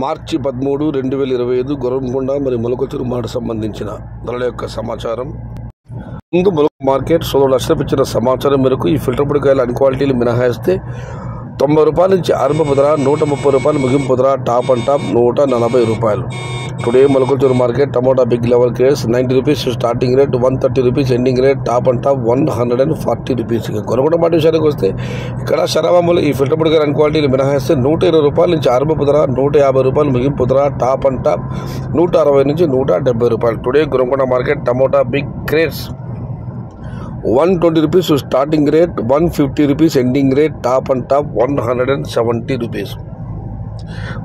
మార్చి 13, 2025 గొర్రంకొండ మరియు మొలకచూరు మార్కెట్ సంబంధించిన ధరల యొక్క సమాచారం. ముందు మొలక మార్కెట్ సోదరులు అశ్రపించిన సమాచారం మేరకు ఈ ఫిల్టర్ పొడికాయల అన్క్వాలిటీలు మినహాయిస్తే 90 రూపాయల నుంచి ఆరంభ ధర, 130 రూపాయలు ముగింపు ధర, టాప్ అండ్ టాప్ 140 రూపాయలు. Today Molakachuru market tomato big level case 90 rupees starting rate, 130 rupees ending rate, top and top 140 rupees. Gorrankonda market విషయానికి వస్తే ఇక్కడ శరాబాములు ఈ ఫిల్టర్ పొడికాయల అన్క్వాలిటీలు మినహాయిస్తే 120 రూపాయల నుంచి ఆరంభ ధర, 150 రూపాయలు ముగింపు ధర, టాప్ అండ్ టాప్ 160 నుంచి 170 రూపాయలు. Today Gorrankonda market tomato big crates 120 rupees starting rate, 150 rupees ending rate, top and top 170 rupees.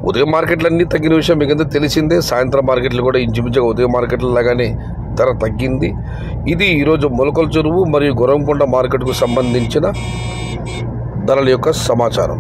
ఉదయం మార్కెట్లన్నీ తగ్గిన విషయం మీకంతా తెలిసిందే. సాయంత్రం మార్కెట్లు కూడా ఇంచుమించుగా ఉదయం మార్కెట్ల లాగానే ధర తగ్గింది. ఇది ఈరోజు మొలకల్చెరువు మరియు గొర్రంకొండ మార్కెట్కు సంబంధించిన ధరల యొక్క సమాచారం.